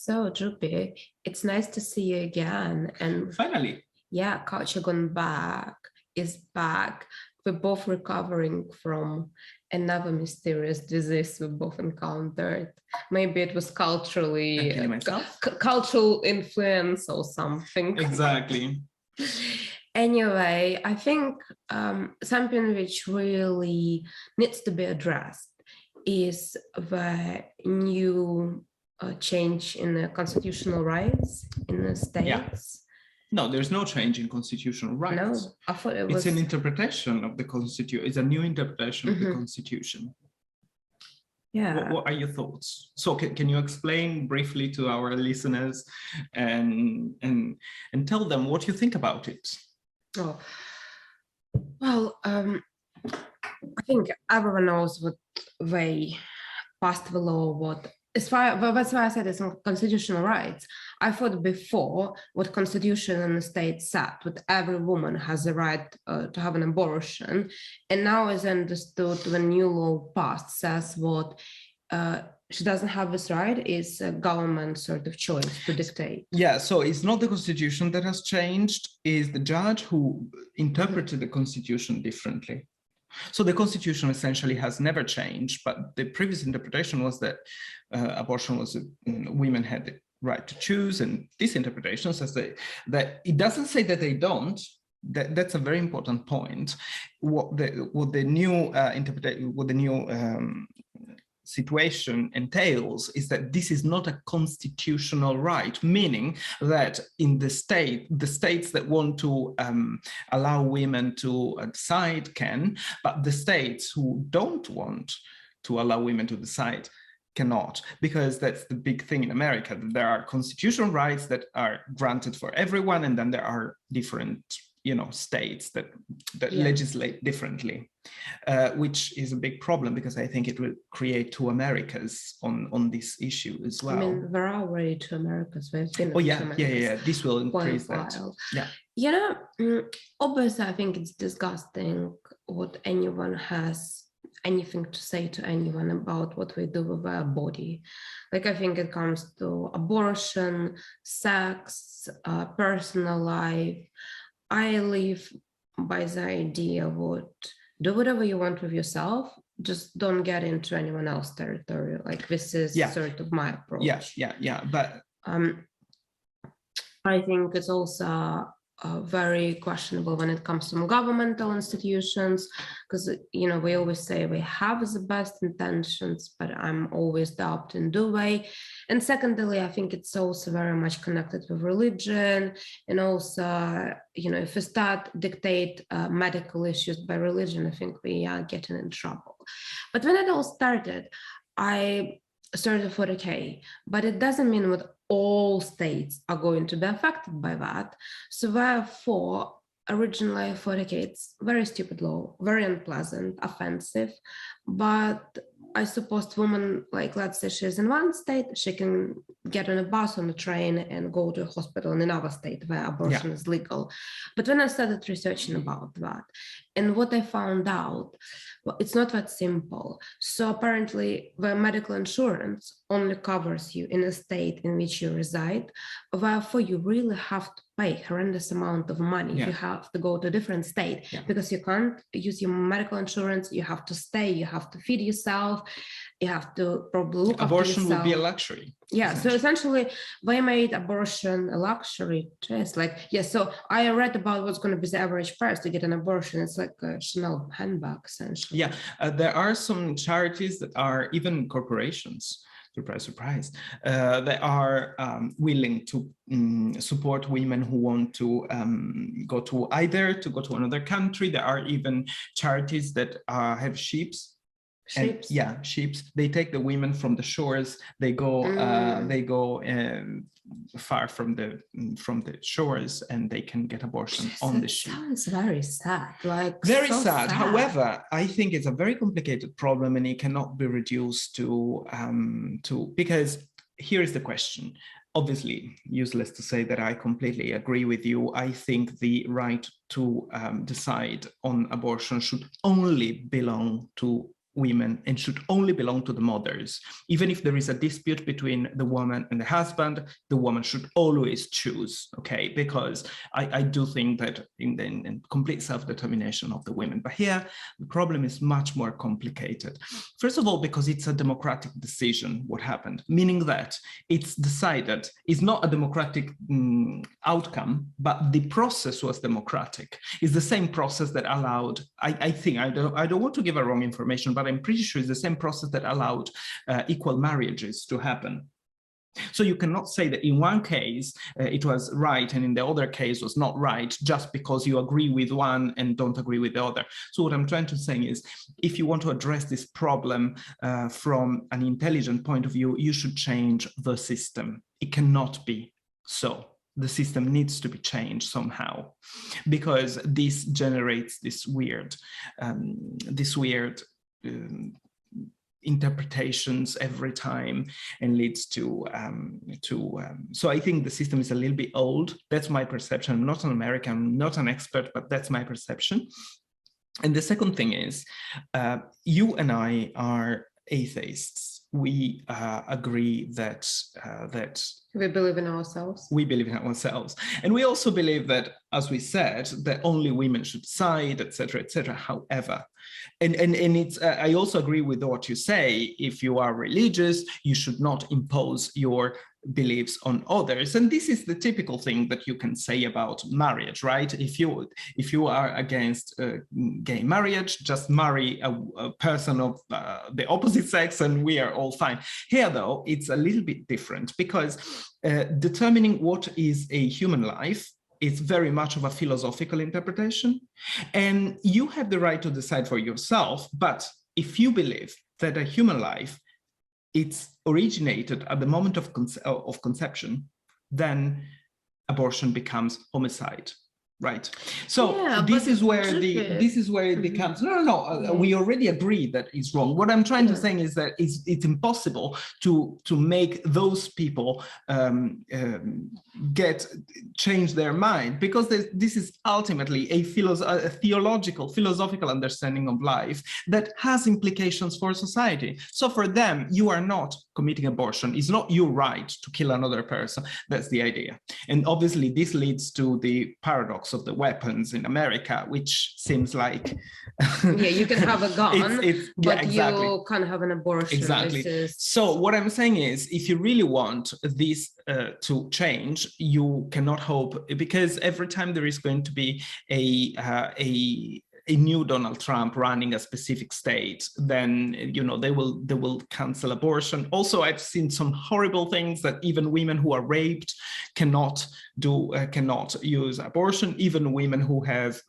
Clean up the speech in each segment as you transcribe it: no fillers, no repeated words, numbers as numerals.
So, Drupi, it's nice to see you again. And Finally. yeah, Culture Gone Back is back. We're both recovering from another mysterious disease we both encountered. Maybe it was culturally cultural influence or something. Exactly. Anyway, I think something which really needs to be addressed is the new change in the constitutional rights in the states. Yeah. No, there's no change in constitutional rights. No, I thought it was... It's an interpretation of the Constitution. It's a new interpretation of the Constitution. Yeah. What are your thoughts? So can you explain briefly to our listeners and tell them what you think about it? Oh, well, I think everyone knows what they passed the law, that's why I said it's not constitutional rights. I thought before what constitution in the state said, that every woman has the right to have an abortion. And now as understood, the new law passed says what she doesn't have this right, is a government sort of choice to dictate. Yeah, so it's not the constitution that has changed, it's the judge who interpreted the constitution differently. So the constitution essentially has never changed, but the previous interpretation was that abortion was women had the right to choose, and this interpretation says that it doesn't say that they don't. That's a very important point. What the new interpretation, what the new situation entails is that this is not a constitutional right, meaning that in the states that want to allow women to decide can, but the states who don't want to allow women to decide cannot, because that's the big thing in America, that there are constitutional rights that are granted for everyone, and then there are different states that legislate differently, which is a big problem, because I think it will create two Americas on this issue as well. I mean, there are already two Americas. Yeah. This will increase that. Yeah. Obviously, I think it's disgusting what anyone has anything to say to anyone about what we do with our body. Like, I think it comes to abortion, sex, personal life. I live by the idea do whatever you want with yourself, just don't get into anyone else's territory. Like, this is sort of my approach. Yeah. But I think it's also very questionable when it comes to governmental institutions, because we always say we have the best intentions, but I'm always doubting, do they? And secondly, I think it's also very much connected with religion, and also if we start dictate medical issues by religion, I think we are getting in trouble. But when it all started, I sort of thought, okay, but it doesn't mean that all states are going to be affected by that. So therefore, originally I thought, okay, it's very stupid law, very unpleasant, offensive, but I suppose woman, like, let's say she's in one state, she can get on a bus, on a train, and go to a hospital in another state where abortion is legal. But when I started researching about that, and what I found out, well, it's not that simple. So apparently, the medical insurance only covers you in a state in which you reside. Therefore, you really have to pay horrendous amount of money if you have to go to a different state, because you can't use your medical insurance. You have to stay, you have to feed yourself, you have to probably look after yourself. Abortion would be a luxury. Yeah, so essentially they made abortion a luxury choice. So I read about what's going to be the average price to get an abortion. It's like a Chanel handbag, essentially. Yeah, there are some charities that are, even corporations, surprise, they are willing to support women who want to go to another country. There are even charities that have sheep. Sheep. They take the women from the shores. They go far from the shores, and they can get abortion on the sheep. Sounds very sad. Very sad. However, I think it's a very complicated problem, and it cannot be reduced to because here is the question. Obviously, useless to say that I completely agree with you. I think the right to decide on abortion should only belong to women and should only belong to the mothers. Even if there is a dispute between the woman and the husband, the woman should always choose, okay? Because I do think that in complete self-determination of the women. But here, the problem is much more complicated. First of all, because it's a democratic decision, what happened, meaning that it's decided, it's not a democratic outcome, but the process was democratic. It's the same process that allowed, I think, I don't want to give a wrong information, but I'm pretty sure it's the same process that allowed equal marriages to happen. So you cannot say that in one case it was right and in the other case was not right just because you agree with one and don't agree with the other. So what I'm trying to say is, if you want to address this problem from an intelligent point of view, you should change the system. It cannot be so. The system needs to be changed somehow, because this generates this weird interpretations every time and leads to so I think the system is a little bit old. That's my perception. I'm not an American, I'm not an expert, but that's my perception. And the second thing is, you and I are atheists. We agree that we believe in ourselves. We believe in ourselves, and we also believe that, as we said, that only women should decide, etc., etc. However, and it's I also agree with what you say. If you are religious, you should not impose your beliefs on others, and this is the typical thing that you can say about marriage, right? If you are against gay marriage, just marry a person of the opposite sex and we are all fine. Here though, it's a little bit different, because determining what is a human life is very much of a philosophical interpretation, and you have the right to decide for yourself. But if you believe that a human life, it's originated at the moment of conception, then abortion becomes homicide, right? So yeah, this is where it becomes we already agree that it's wrong. What I'm trying to say is that it's impossible to make those people change their mind, because this is ultimately a philosophical understanding of life that has implications for society. So for them, you are not committing abortion. It's not your right to kill another person. That's the idea. And obviously this leads to the paradox of the weapons in America, which seems like you can have a gun, but exactly. You can't have an abortion. Exactly. So what I'm saying is, if you really want this to change, you cannot hope, because every time there is going to be a new Donald Trump running a specific state, then they will cancel abortion. Also, I've seen some horrible things that even women who are raped cannot use abortion. Even women who have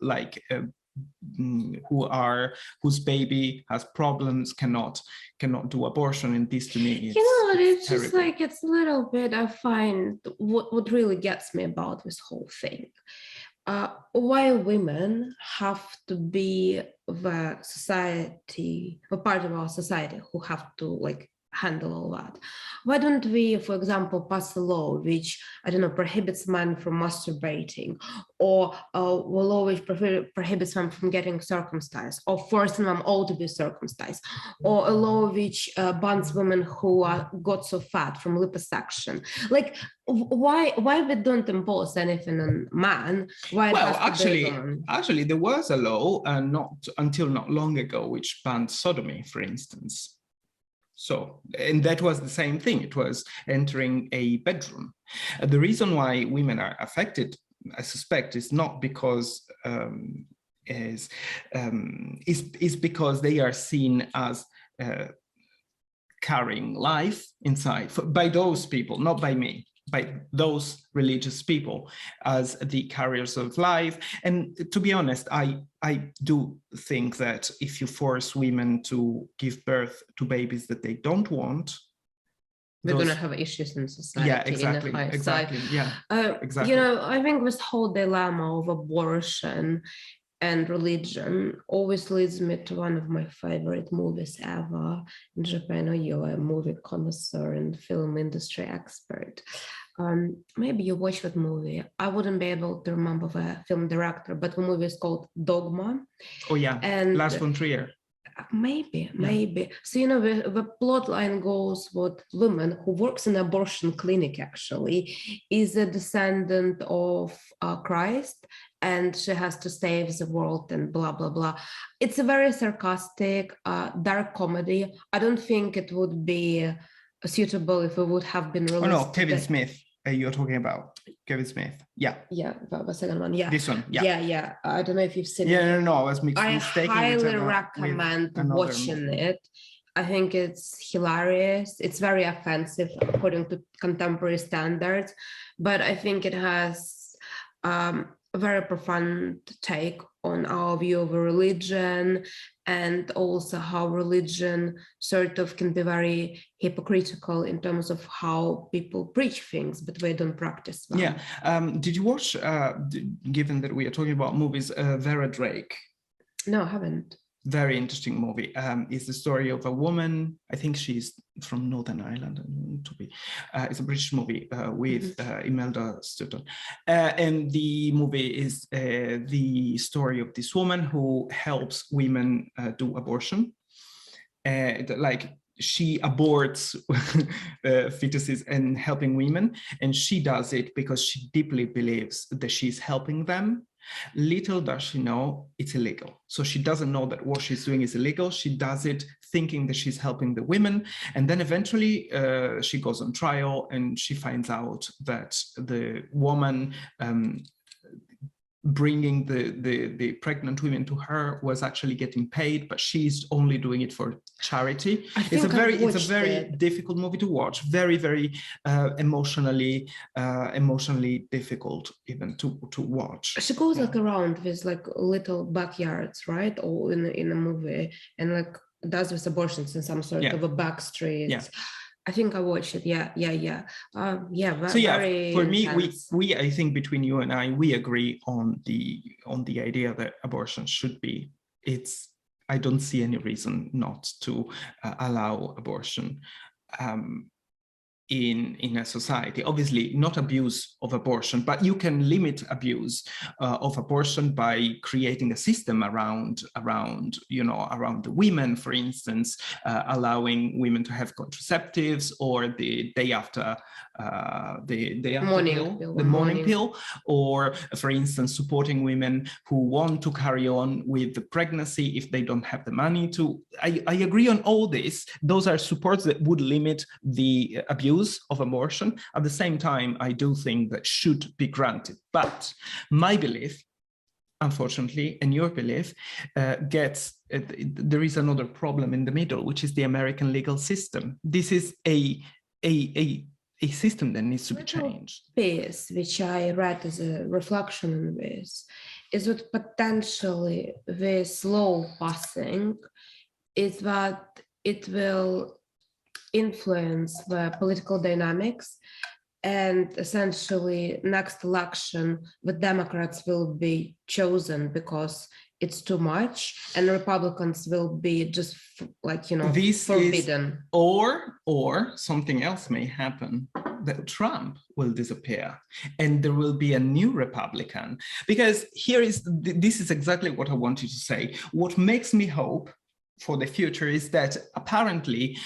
whose baby has problems cannot do abortion. And this, to me, it's just like, it's a little bit, I find what really gets me about this whole thing. Why women have to be the society, a part of our society, who have to handle all that? Why don't we, for example, pass a law which, I don't know, prohibits men from masturbating, or will always prohibits them from getting circumcised, or forcing them all to be circumcised, or a law which bans women who got so fat from liposuction? Why we don't impose anything on man? Why? Well, actually, there was a law, not long ago, which banned sodomy, for instance. So, and that was the same thing. It was entering a bedroom. The reason why women are affected, I suspect, is not because is because they are seen as carrying life inside by those people, not by me, by those religious people, as the carriers of life. And to be honest, I do think that if you force women to give birth to babies that they don't want, we're going to have issues in society. Yeah, exactly. Yeah, exactly. I think this whole dilemma of abortion and religion always leads me to one of my favorite movies ever. In Japan, you're a movie connoisseur and film industry expert. Maybe you watched that movie. I wouldn't be able to remember the film director, but the movie is called Dogma. Oh yeah, and Lars von Trier. Maybe. So, the plot line goes what woman who works in abortion clinic actually is a descendant of Christ, and she has to save the world and blah, blah, blah. It's a very sarcastic, dark comedy. I don't think it would be suitable if it would have been released. Oh no, Kevin Smith. You're talking about Kevin Smith. Yeah, the second one. This one. Yeah. I don't know if you've seen it. No, I was mistaken. I highly recommend watching it. I think it's hilarious. It's very offensive according to contemporary standards, but I think it has a very profound take on our view of a religion, and also how religion sort of can be very hypocritical in terms of how people preach things, but they don't practice them. Yeah. Did you watch, given that we are talking about movies, Vera Drake? No, I haven't. Very interesting movie. It's the story of a woman. I think she's from Northern Ireland. It's a British movie with Imelda Staunton, and the movie is the story of this woman who helps women do abortion. She aborts fetuses and helping women, and she does it because she deeply believes that she's helping them. Little does she know it's illegal. So she doesn't know that what she's doing is illegal. She does it thinking that she's helping the women. And then eventually she goes on trial and she finds out that the woman bringing the pregnant women to her was actually getting paid, but she's only doing it for charity. It's a very difficult movie to watch. Very, very emotionally difficult even to watch. She goes around with little backyards, right? Or in a movie, and does with abortions in some sort of a back street. Yeah. I think I watched it. Yeah. For me, we I think between you and I, we agree on the idea that abortion should be. I don't see any reason not to allow abortion in a society. Obviously, not abuse of abortion, but you can limit abuse of abortion by creating a system around the women, for instance, allowing women to have contraceptives, or the day after the morning pill, or for instance, supporting women who want to carry on with the pregnancy if they don't have the money to. I agree on all this. Those are supports that would limit the abuse of abortion. At the same time, I do think that should be granted. But my belief, unfortunately, and your belief there is another problem in the middle, which is the American legal system. This is a system that needs to be changed. Piece, which I read as a reflection on this, is that potentially this law passing is that it will influence the political dynamics, and essentially next election the Democrats will be chosen because it's too much, and Republicans will be just this forbidden. Or something else may happen, that Trump will disappear and there will be a new Republican. Because this is exactly what I wanted to say. What makes me hope for the future is that apparently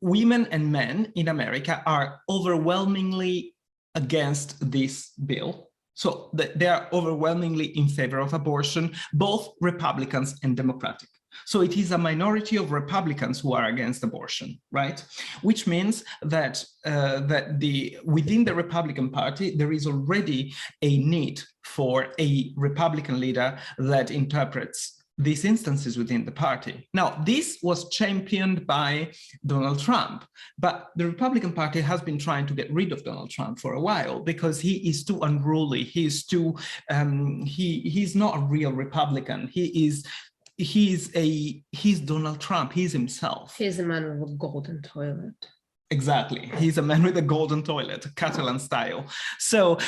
women and men in America are overwhelmingly against this bill. So they are overwhelmingly in favor of abortion, both Republicans and Democratic. So it is a minority of Republicans who are against abortion, right? Which means that within the Republican Party, there is already a need for a Republican leader that interprets these instances within the party. Now, this was championed by Donald Trump, but the Republican Party has been trying to get rid of Donald Trump for a while because he is too unruly. He is too, he's not a real Republican. He's Donald Trump. He's himself. He's a man with a golden toilet. Exactly. He's a man with a golden toilet, Catalan style. So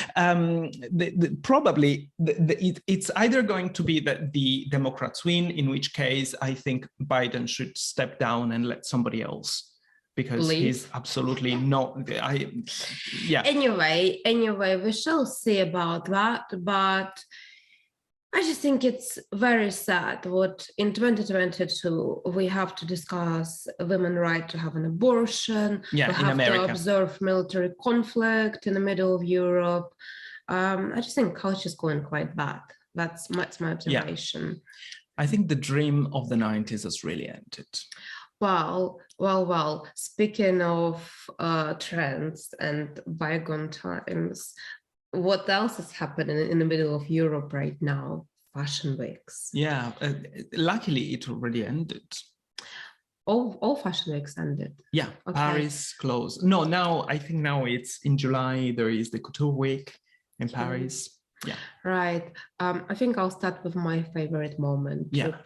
probably it's either going to be that the Democrats win, in which case I think Biden should step down and let somebody else, because he's absolutely not. Anyway, we shall see about that. But I just think it's very sad what in 2022 we have to discuss women's right to have an abortion. Yeah, We in have to America. observe military conflict in the middle of Europe. I just think culture is going quite bad. That's my observation. Yeah. I think the dream of the 90s has really ended. Well. Speaking of trends and bygone times, what else is happening in the middle of Europe right now? Fashion weeks. Yeah, luckily it already ended. All fashion weeks ended. Yeah, okay. Paris closed. No, now I think now it's in July. There is the Couture Week in Paris. Yeah. Right. I think I'll start with my favorite moment. Yeah.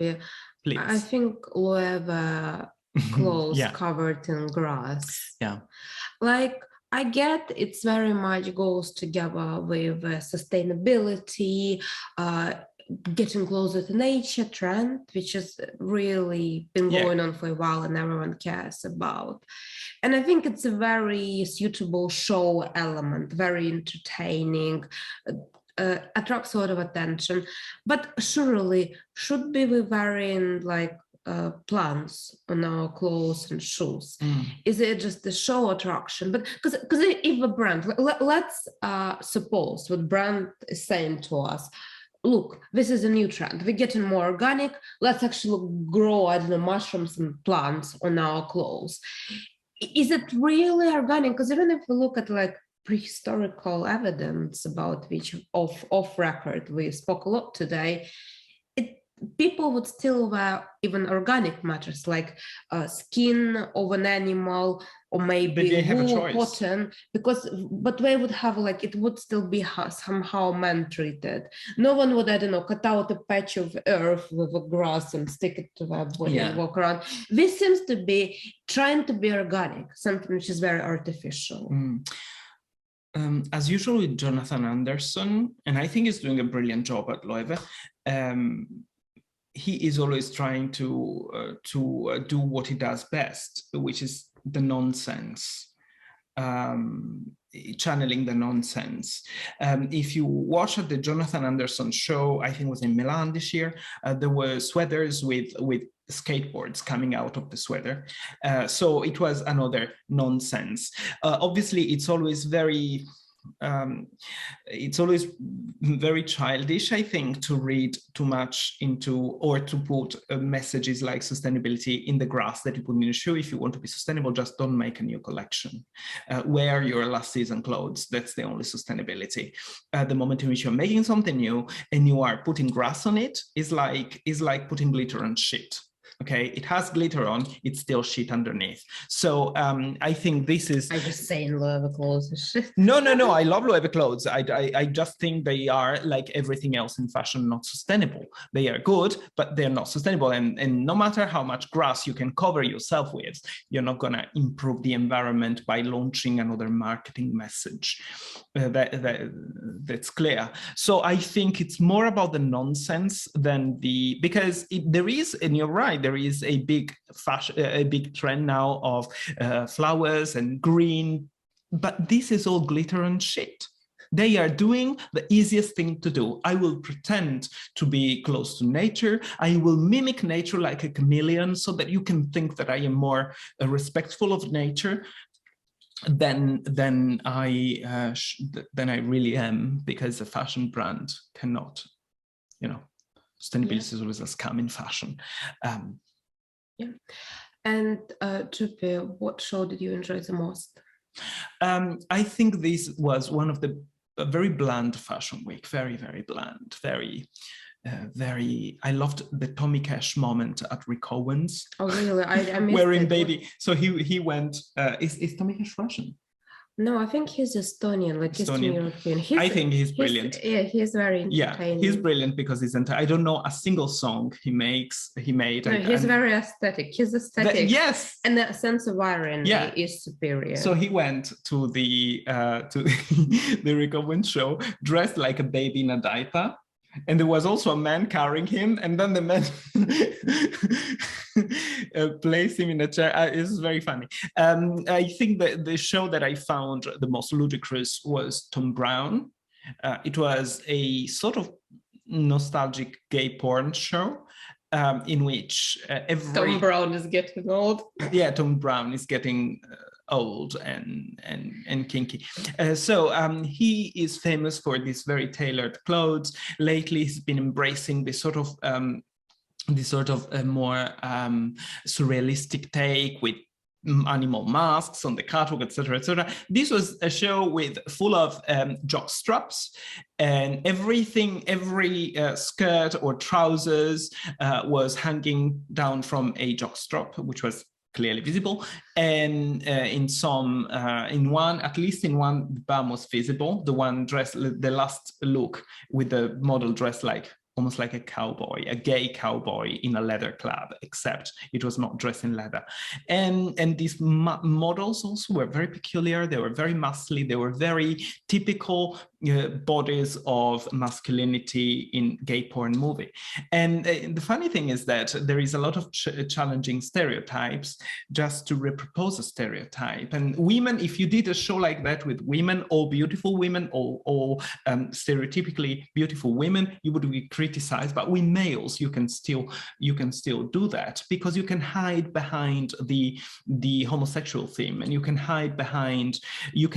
Please. I think Loewe clothes yeah. covered in grass. Yeah. Like, I get it's very much goes together with sustainability, getting closer to nature trend, which has really been going on for a while and everyone cares about. And I think it's a very suitable show element, very entertaining, attracts a lot of attention. But surely, should be we wearing like plants on our clothes and shoes? Is it just the show attraction? But because if a brand, let's suppose what brand is saying to us, look, this is a new trend, we're getting more organic, let's actually grow, I don't know, mushrooms and plants on our clothes. Is it really organic? Because even if we look at like prehistorical evidence about which off record we spoke a lot today, people would still wear even organic matters like skin of an animal or maybe wool, cotton, but they would have like, it would still be somehow man treated. No one would, I don't know, cut out a patch of earth with a grass and stick it to their body and walk around. This seems to be trying to be organic, something which is very artificial. As usual with Jonathan Anderson, and I think he's doing a brilliant job at Loewe, he is always trying to do what he does best, which is the nonsense, channeling the nonsense. If you watch at the Jonathan Anderson show, I think it was in Milan this year, there were sweaters with skateboards coming out of the sweater. So it was another nonsense. Obviously, it's always very childish, I think, to read too much into or to put messages like sustainability in the grass that you put in a shoe. If you want to be sustainable, just don't make a new collection. Wear your last season clothes. That's the only sustainability. The moment in which you're making something new and you are putting grass on it is like putting glitter on shit. Okay, it has glitter on, it's still shit underneath. So I think this is... I just saying Loewe clothes is shit. No, I love Loewe clothes. I just think they are, like everything else in fashion, not sustainable. They are good, but they're not sustainable. And no matter how much grass you can cover yourself with, you're not going to improve the environment by launching another marketing message. That's clear. So I think it's more about the nonsense than because there is, and you're right, there is a big fashion, a big trend now of flowers and green, but this is all glitter and shit. They are doing the easiest thing to do. I will pretend to be close to nature. I will mimic nature like a chameleon so that you can think that I am more respectful of nature than I really am, because a fashion brand cannot, sustainability is always a scam in fashion. And Tupi, what show did you enjoy the most? I think this was one of the very bland fashion week, very, very bland, very, I loved the Tommy Cash moment at Rick Owens. Oh, really? I missed wearing baby. So he went, is Tommy Cash Russian? No, I think he's Estonian, like Eastern European. I think he's brilliant. He's very entertaining. Yeah, he's brilliant because I don't know a single song he made. No, he's very aesthetic. He's aesthetic. Yes. And the sense of irony is superior. So he went to the Rick Owens show dressed like a baby in a diaper. And there was also a man carrying him, and then the man placed him in a chair. It's very funny. I think that the show that I found the most ludicrous was Tom Brown. It was a sort of nostalgic gay porn show in which Tom Brown is getting old. Yeah, Tom Brown is getting old and kinky. So he is famous for these very tailored clothes. Lately, he's been embracing this sort of a more surrealistic take with animal masks on the catwalk, etc., etc. This was a show full of jock straps, and every skirt or trousers was hanging down from a jock strap, which was clearly visible, and at least in one, the bum was visible. The one dressed, the last look with the model dressed almost like a cowboy, a gay cowboy in a leather club, except it was not dressed in leather. And these models also were very peculiar. They were very muscly. They were very typical bodies of masculinity in gay porn movie. And the funny thing is that there is a lot of challenging stereotypes just to repropose a stereotype. And women, if you did a show like that with women, all beautiful women, all stereotypically beautiful women, you would be criticized. But with males, you can still do that, because you can hide behind the homosexual theme, and you can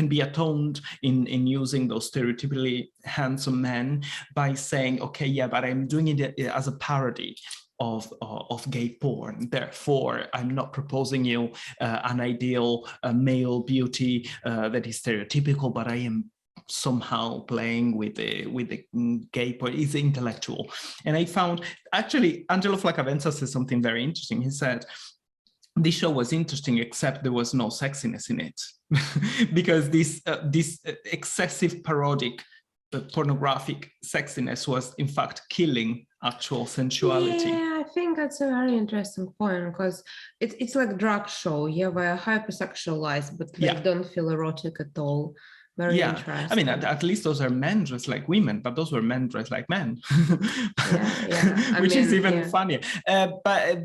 be atoned in using those stereotypically handsome men by saying, okay, yeah, but I'm doing it as a parody of gay porn. Therefore, I'm not proposing you an ideal male beauty that is stereotypical, but I am somehow playing with the gay porn. It's intellectual. And I found, actually, Angelo Flacavenza says something very interesting. He said, this show was interesting, except there was no sexiness in it, because this excessive parodic pornographic sexiness was in fact killing actual sensuality. Yeah, I think that's a very interesting point, because it's like a drag show. Yeah, where hypersexualized, but they don't feel erotic at all. Very interesting. I mean, at least those are men dressed like women, but those were men dressed like men. Which is even funnier. But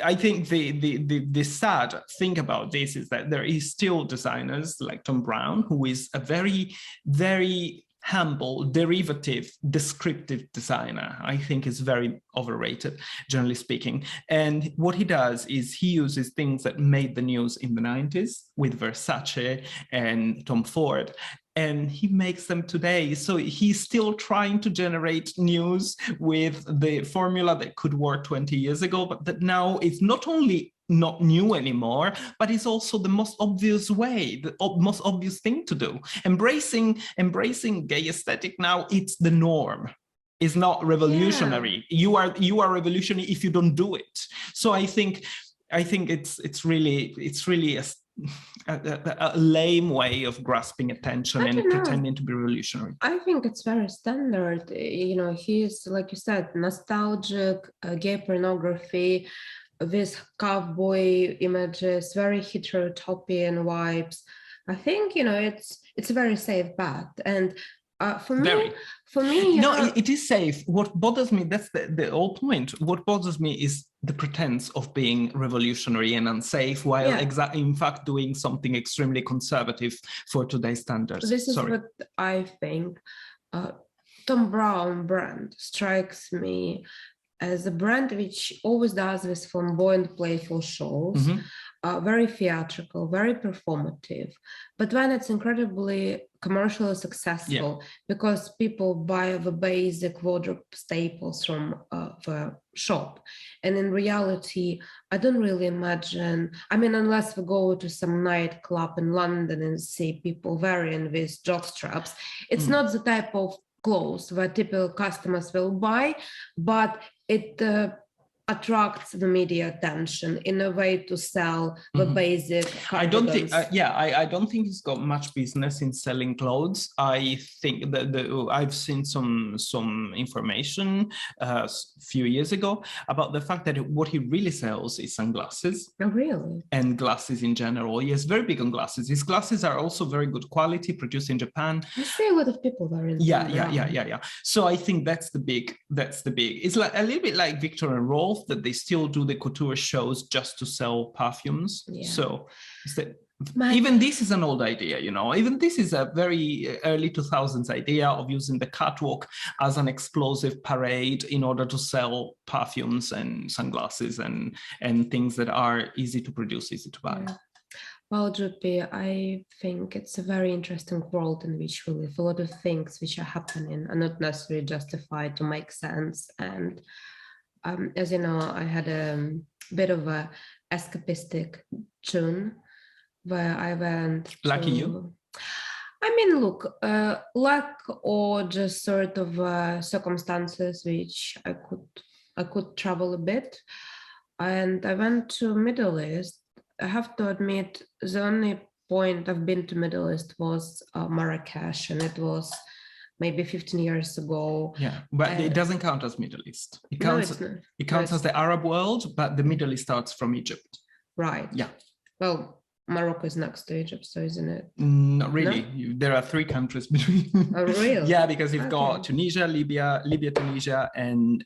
I think the sad thing about this is that there is still designers like Tom Brown, who is a very, very humble, derivative, descriptive designer. I think is very overrated, generally speaking. And what he does is he uses things that made the news in the 90s with Versace and Tom Ford, and he makes them today. So he's still trying to generate news with the formula that could work 20 years ago, but that now it's not only not new anymore, but it's also the most obvious way, the most obvious thing to do. Embracing gay aesthetic now, it's the norm. It's not revolutionary. Yeah. You are revolutionary if you don't do it. So I think it's really a lame way of grasping attention and pretending to be revolutionary. I think it's very standard. He's, like you said, nostalgic, gay pornography, with cowboy images, very heterotopian vibes. I think it's a very safe bet. And for me, it is safe. What bothers me, that's the whole point. What bothers me is the pretense of being revolutionary and unsafe, while in fact doing something extremely conservative for today's standards. This is what I think. Tom Brown brand strikes me as a brand which always does this flamboyant, playful shows, very theatrical, very performative. But when it's incredibly commercially successful, because people buy the basic wardrobe staples from the shop. And in reality, I don't really imagine, unless we go to some nightclub in London and see people wearing these jockstraps, it's not the type of clothes where typical customers will buy, but it attracts the media attention in a way to sell the basic cardigans. I don't think it's got much business in selling clothes. I think that I've seen some information a few years ago about the fact that what he really sells is sunglasses. Oh, really? And glasses in general. He is very big on glasses. His glasses are also very good quality, produced in Japan. I see a lot of people wearing. Yeah. So I think that's the big. It's like a little bit like Victor and Rolf, that they still do the couture shows just to sell perfumes. So Even this is an old idea, you know, even this is a very early 2000s idea of using the catwalk as an explosive parade in order to sell perfumes and sunglasses and things that are easy to produce, easy to buy. Yeah. Well, Drupi, I think it's a very interesting world in which we live. A lot of things which are happening are not necessarily justified to make sense. And as you know, I had a bit of a escapistic June where I went Lucky to, you. I mean, look, luck or just sort of circumstances which I could travel a bit. And I went to Middle East. I have to admit, the only point I've been to Middle East was Marrakesh, and it was maybe 15 years ago. Yeah, but it doesn't count as Middle East. It No, counts. it's not. It counts as the Arab world, but the Middle East starts from Egypt. Right. Yeah. Well, Morocco is next to Egypt, so isn't it? Not really. No? There are 3 countries between. Oh, really? Yeah, because you've got Okay. Tunisia, Libya, Tunisia, and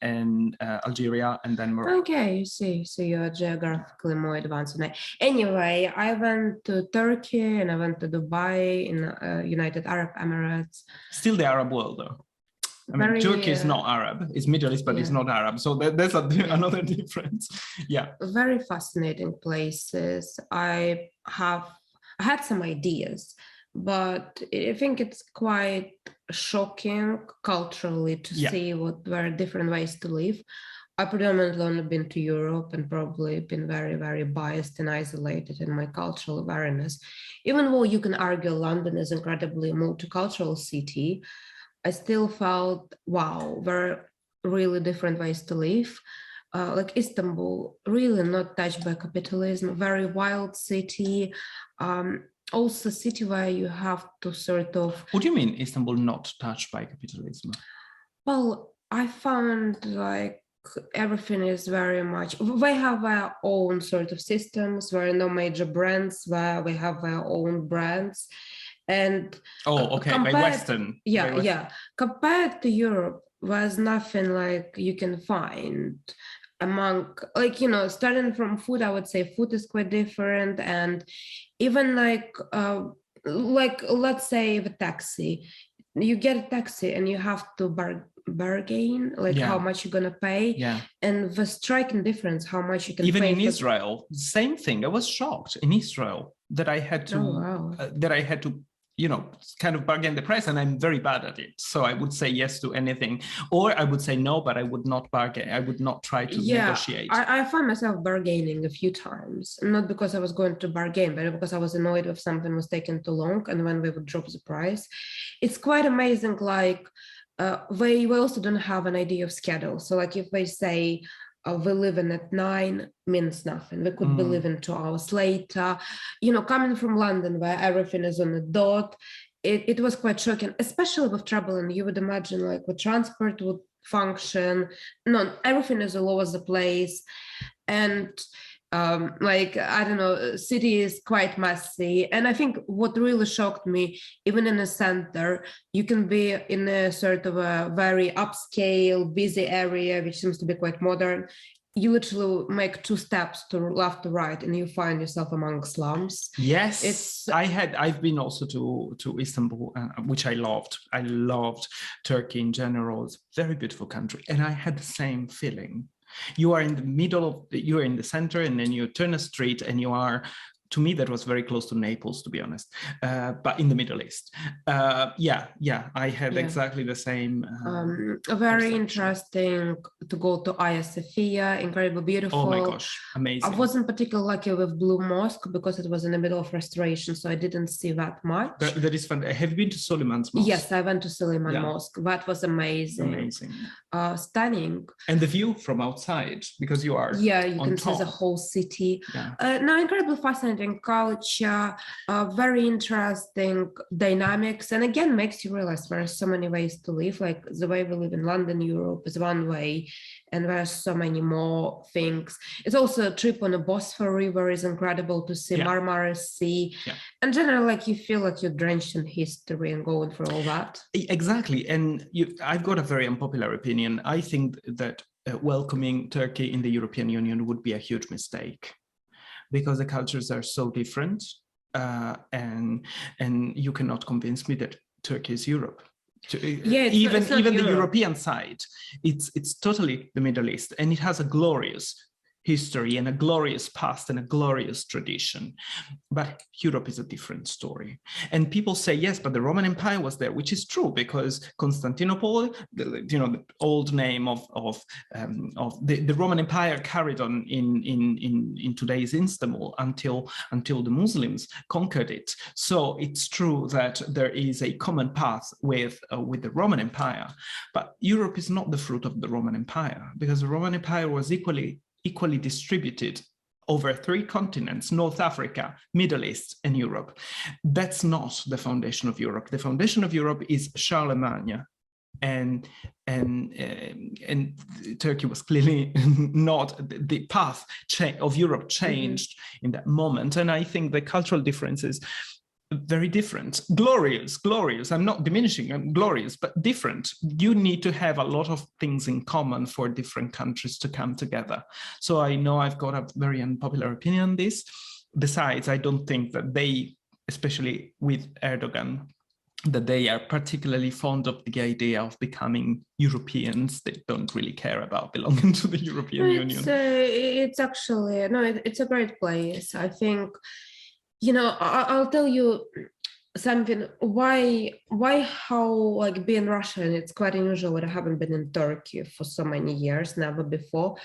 Algeria, and then Morocco. Okay, you see, so you're geographically more advanced than I. Anyway, I went to Turkey and I went to Dubai in United Arab Emirates. Still the Arab world, though. I mean, Turkey is not Arab. It's Middle East, but it's not Arab. So there's another difference. Yeah. Very fascinating places. I had some ideas, but I think it's quite shocking culturally to see what very different ways to live. I predominantly only been to Europe and probably been very, very biased and isolated in my cultural awareness. Even though you can argue London is incredibly multicultural city, I still felt, wow, very really different ways to live. Like Istanbul, really not touched by capitalism, very wild city. Also a city where you have to sort of... What do you mean Istanbul not touched by capitalism? Well, I found like everything is very much, we have our own sort of systems where no major brands, where we have our own brands. And by Western. Yeah. Compared to Europe, there's nothing like you can find among, like, you know, starting from food, I would say food is quite different. And even like let's say the taxi, you get a taxi and you have to bargain, like how much you're gonna pay. Yeah. And the striking difference, how much you can even pay. Even in Israel, same thing. I was shocked in Israel that I had to, you know, kind of bargain the price, and I'm very bad at it. So I would say yes to anything, or I would say no, but I would not bargain. I would not try to negotiate. I found myself bargaining a few times, not because I was going to bargain, but because I was annoyed if something was taking too long, and when we would drop the price. It's quite amazing, like we also don't have an idea of schedule. So like if they say, we live in at 9 means nothing. We could be leaving 2 hours later. You know, coming from London where everything is on a dot, it was quite shocking, especially with traveling. You would imagine like what transport would function. No, everything is all over the place. And like, I don't know, city is quite messy. And I think what really shocked me, even in a center, you can be in a sort of a very upscale, busy area, which seems to be quite modern. You literally make 2 steps to left to right and you find yourself among slums. Yes, I've been also to Istanbul, which I loved. I loved Turkey in general. It's a very beautiful country. And I had the same feeling. You are in the middle of, you are in the center, and then you turn a street and you are, to me, that was very close to Naples, to be honest, but in the Middle East. I had exactly the same. Very interesting to go to Hagia Sophia, incredibly beautiful. Oh my gosh, amazing. I wasn't particularly lucky with Blue Mosque because it was in the middle of restoration, so I didn't see that much. That is fun. Have you been to Suleiman's Mosque? Yes, I went to Suleiman Mosque. That was amazing. Amazing. Stunning. And the view from outside, because you are you can top. See the whole city. Yeah. No, incredibly fascinating culture, very interesting dynamics, and again makes you realize there are so many ways to live. Like the way we live in London, Europe is one way, and there are so many more things. It's also a trip on the Bosphorus River is incredible to see. Marmara Sea, and generally, like you feel like you're drenched in history and going through all that. Exactly, and I've got a very unpopular opinion. I think that welcoming Turkey in the European Union would be a huge mistake, because the cultures are so different. and you cannot convince me that Turkey is Europe. Yeah, Even it's not the Europe. European side, it's totally the Middle East, and it has a glorious history and a glorious past and a glorious tradition. But Europe is a different story. And people say, yes, but the Roman Empire was there, which is true, because Constantinople, the old name of the Roman Empire carried on in today's Istanbul until the Muslims conquered it. So it's true that there is a common path with the Roman Empire, but Europe is not the fruit of the Roman Empire, because the Roman Empire was equally distributed over 3 continents: North Africa, Middle East, and Europe. That's not the foundation of Europe. The foundation of Europe is Charlemagne, and Turkey was clearly not. The path of Europe changed in that moment, and I think the cultural differences very different. Glorious. I'm not diminishing, I'm glorious, but different. You need to have a lot of things in common for different countries to come together. So I know I've got a very unpopular opinion on this. Besides, I don't think that they, especially with Erdogan, that they are particularly fond of the idea of becoming Europeans. They don't really care about belonging to the European Union. It's actually, no, it's a great place. I think, I'll tell you something. How, like, being Russian, it's quite unusual that I haven't been in Turkey for so many years, never before.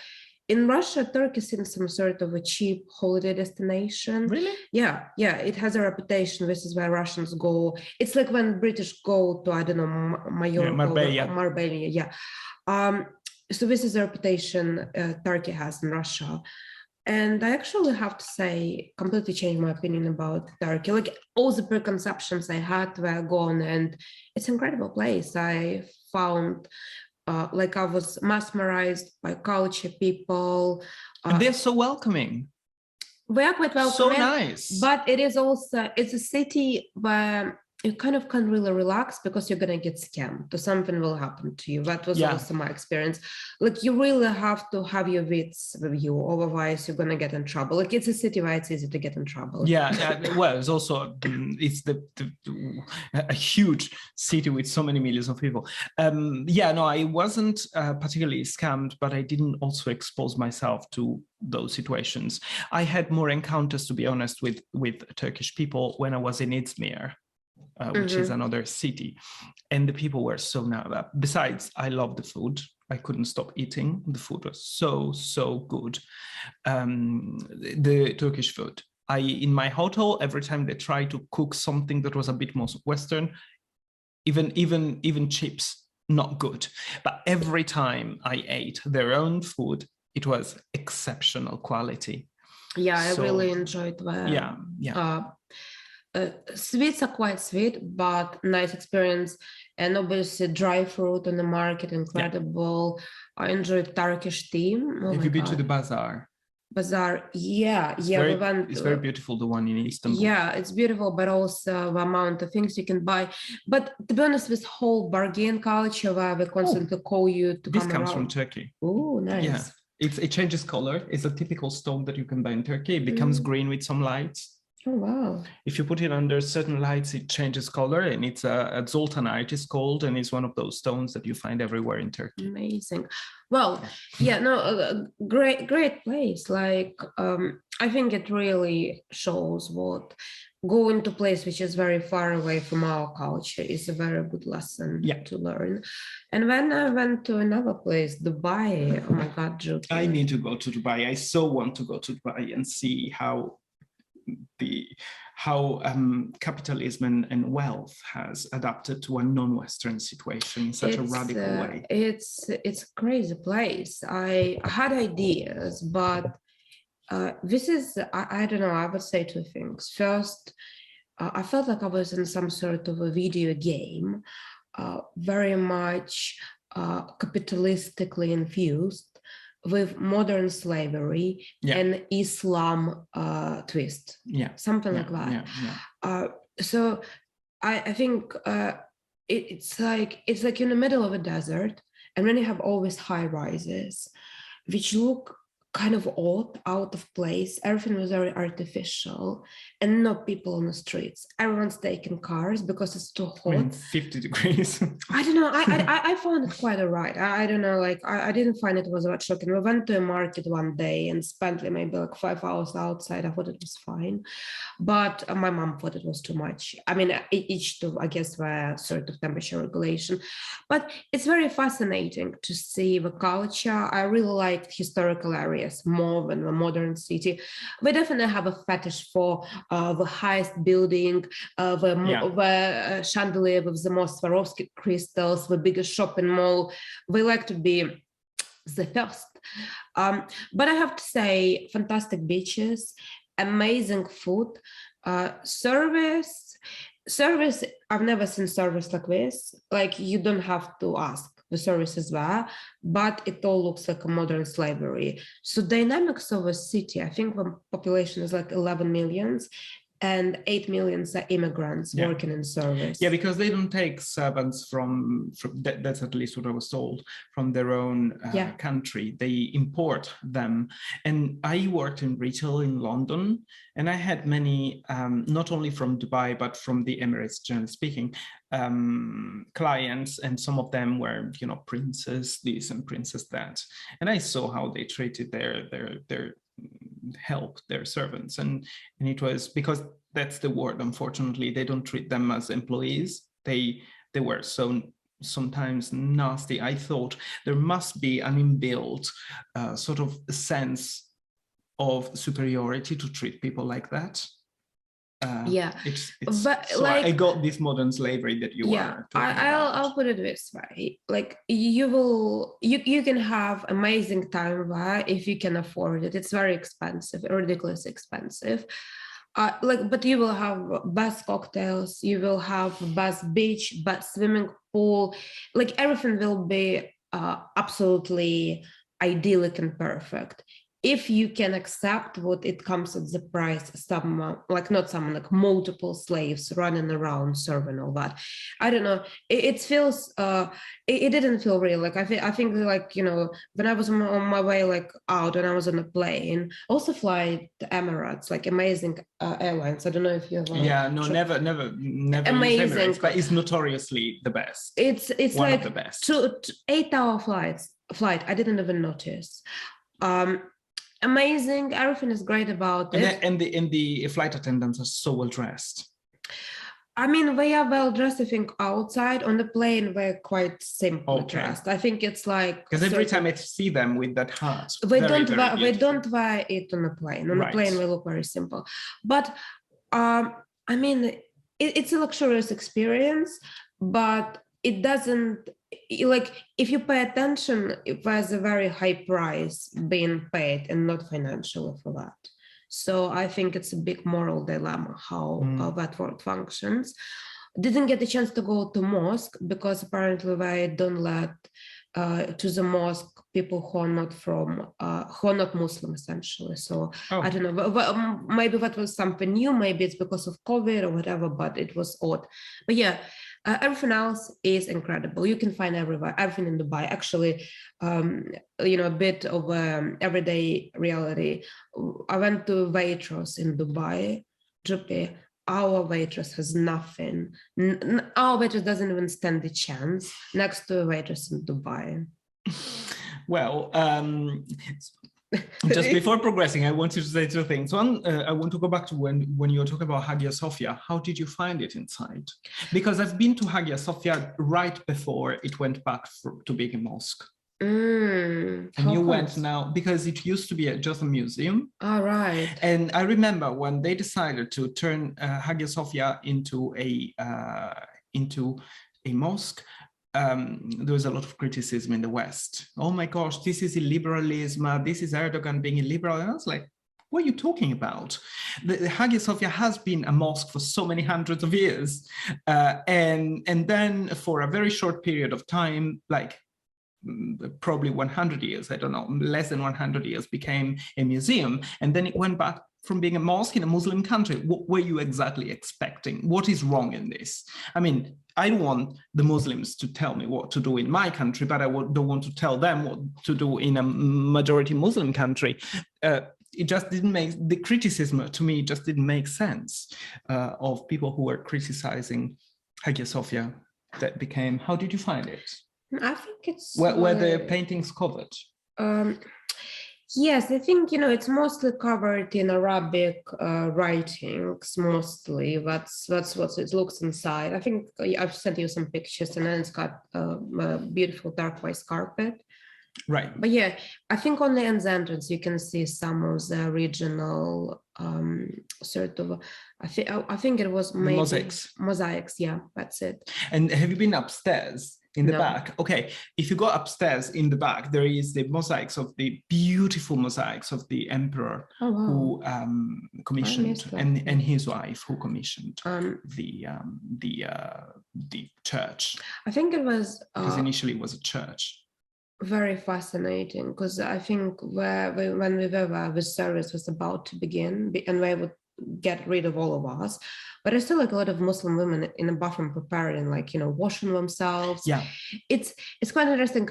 In Russia, Turkey seems some sort of a cheap holiday destination. Really? Yeah, it has a reputation. This is where Russians go. It's like when British go to, I don't know, Mallorca, Marbella, yeah. So this is a reputation Turkey has in Russia. And I actually have to say, completely changed my opinion about Turkey. Like, all the preconceptions I had were gone, and it's an incredible place. I found, like, I was mesmerized by culture, people. And they're so welcoming. We are quite welcoming. So nice. But it's a city where you kind of can't really relax, because you're gonna get scammed or something will happen to you. That was also my experience. Like, you really have to have your wits with you, otherwise you're gonna get in trouble. Like, it's a city where it's easy to get in trouble. Well, it's also it's a huge city with so many millions of people. I wasn't particularly scammed, but I didn't also expose myself to those situations. I had more encounters, to be honest, with Turkish people when I was in Izmir. Which is another city, and the people were so nice. Besides, I love the food. I couldn't stop eating. The food was so good. The Turkish food. In my hotel, every time they tried to cook something that was a bit more Western, even chips, not good. But every time I ate their own food, it was exceptional quality. Yeah, I really enjoyed that. Sweets are quite sweet, but nice experience. And obviously dry fruit on the market, incredible. I enjoyed Turkish tea. Have you been to the bazaar? It's very beautiful, the one in Istanbul. Yeah, it's beautiful, but also the amount of things you can buy. But to be honest, this whole bargain culture where they constantly call you to this come comes around. from Turkey. Oh, nice. Yeah, it changes color. It's a typical stone that you can buy in Turkey. It becomes green with some lights. Oh, wow. If you put it under certain lights, it changes color, and it's a zoltanite, it's called, and it's one of those stones that you find everywhere in Turkey. Amazing. Well, great place. Like, I think it really shows what going to a place which is very far away from our culture is a very good lesson to learn. And when I went to another place, Dubai, oh my God, Jude. I need to go to Dubai. I so want to go to Dubai and see how capitalism and wealth has adapted to a non-Western situation in such a radical way. It's a crazy place. I had ideas, but this is, I don't know, I would say 2 things. First, I felt like I was in some sort of a video game, very much capitalistically infused, with modern slavery and Islam twist, something like that. So I think it's like in the middle of a desert, and then you have all these high rises, which look kind of odd, out of place. Everything was very artificial, and no people on the streets. Everyone's taking cars because it's too hot. I mean, 50 degrees. I don't know. I found it quite alright. I don't know. Like I didn't find it was that shocking. We went to a market one day and spent maybe like 5 hours outside. I thought it was fine, but my mom thought it was too much. I mean, each to, I guess, were sort of temperature regulation, but it's very fascinating to see the culture. I really liked historical areas more than the modern city. We definitely have a fetish for the highest building, the chandelier with the most Swarovski crystals, the biggest shopping mall. We like to be the first. But I have to say, fantastic beaches, amazing food, service. I've never seen service like this. Like, you don't have to ask. The service is there, but it all looks like a modern slavery. So dynamics of a city, I think the population is like 11 millions, and 8 million are immigrants working in service. Yeah, because they don't take servants from that's at least what I was told, from their own country. They import them. And I worked in retail in London, and I had many, not only from Dubai, but from the Emirates, generally speaking, clients, and some of them were, you know, princess this and princess that. And I saw how they treated their help, their servants, and it was because that's the word, unfortunately, they don't treat them as employees. They were so sometimes nasty. I thought there must be an inbuilt sort of sense of superiority to treat people like that. It's but so like, I got this modern slavery that you are talking about. I'll put it this way: like, you can have amazing time there if you can afford it. It's very expensive, ridiculously expensive. But you will have best cocktails, you will have best beach, best swimming pool, like everything will be absolutely idyllic and perfect. If you can accept what it comes at the price, someone like, not someone, like multiple slaves running around serving all that. I don't know. It feels it didn't feel real. Like I think like, you know, when I was on my way like out, when I was on a plane, also fly to Emirates, like amazing airlines. I don't know if you have. Never amazing, used Emirates, but it's notoriously the best. It's one like of the best. 8-hour flight. I didn't even notice. Amazing, everything is great about it. And the flight attendants are so well dressed. I mean, they are well dressed. I think outside. On the plane, they're quite simply dressed. I think it's like, because every time I see them with that hat, they don't wear it on the plane. On the plane, they look very simple. But I mean, it's a luxurious experience, but it doesn't, like, if you pay attention, there's a very high price being paid, and not financially for that. So I think it's a big moral dilemma how that world functions. Didn't get the chance to go to mosque because apparently they don't let to the mosque people who are not who are not Muslim, essentially. So I don't know, maybe that was something new, maybe it's because of COVID or whatever, but it was odd. But yeah, everything else is incredible. You can find everything in Dubai. Actually, you know, a bit of everyday reality. I went to Waitrose in Dubai, Juppie. Our waitress has nothing. Our waitress doesn't even stand a chance next to a waitress in Dubai. Well, just before progressing, I wanted to say two things. One, I want to go back to when you were talking about Hagia Sophia. How did you find it inside? Because I've been to Hagia Sophia right before it went back to being a mosque. And you went now, because it used to be just a museum. All right. And I remember when they decided to turn Hagia Sophia into a mosque, there was a lot of criticism in the West. Oh my gosh, this is illiberalism. This is Erdogan being illiberal. And I was like, what are you talking about? The Hagia Sophia has been a mosque for so many hundreds of years. And then for a very short period of time, like probably 100 years, I don't know, less than 100 years, became a museum. And then it went back from being a mosque in a Muslim country? What were you exactly expecting? What is wrong in this? I mean, I don't want the Muslims to tell me what to do in my country, but I don't want to tell them what to do in a majority Muslim country. It just didn't make, the criticism to me just didn't make sense of people who were criticizing Hagia Sophia. That became, how did you find it? I think it's where the paintings covered. Yes, I think, it's mostly covered in Arabic writings, mostly. That's what it looks inside. I think I've sent you some pictures, and then it's got a beautiful turquoise carpet. Right. But yeah, I think on the entrance you can see some of the original sort of, I think it was maybe mosaics. Yeah, that's it. And have you been upstairs? In the No. back? Okay, if you go upstairs in the back, there is the mosaics of the beautiful mosaics of the emperor who commissioned, and his wife who commissioned the church. I think it was because initially it was a church. Very fascinating, because I think when we were there, the service was about to begin, and they would get rid of all of us, but I still like a lot of Muslim women in the bathroom preparing, like, washing themselves. Yeah, it's quite interesting.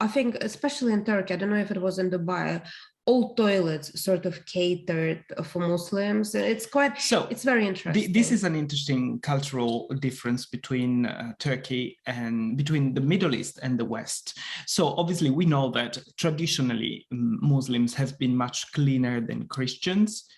I think especially in Turkey, I don't know if it was in Dubai, all toilets sort of catered for Muslims. It's very interesting. This is an interesting cultural difference between Turkey and between the Middle East and the West. So obviously we know that traditionally Muslims have been much cleaner than Christians,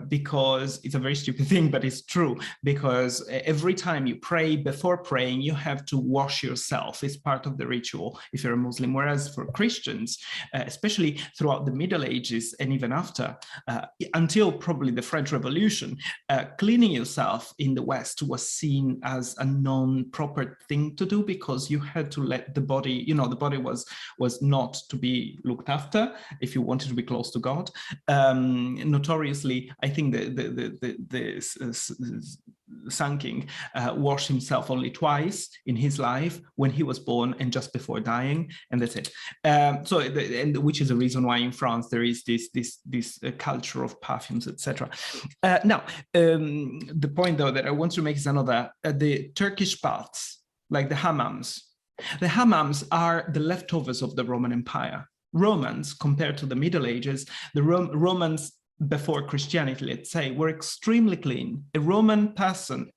because it's a very stupid thing, but it's true, because every time you pray, before praying, you have to wash yourself. It's part of the ritual if you're a Muslim. Whereas for Christians, especially throughout the Middle Ages and even after, until probably the French Revolution, cleaning yourself in the West was seen as a non-proper thing to do, because you had to let the body, the body was not to be looked after if you wanted to be close to God. Notoriously, I think the Sanking washed himself only twice in his life, when he was born and just before dying, and that's it. Which is the reason why in France there is this culture of perfumes, etc. Now, the point though that I want to make is another. The Turkish baths, like the hammams. The hammams are the leftovers of the Roman Empire. Romans, compared to the Middle Ages, the Romans before Christianity, let's say, were extremely clean. A Roman person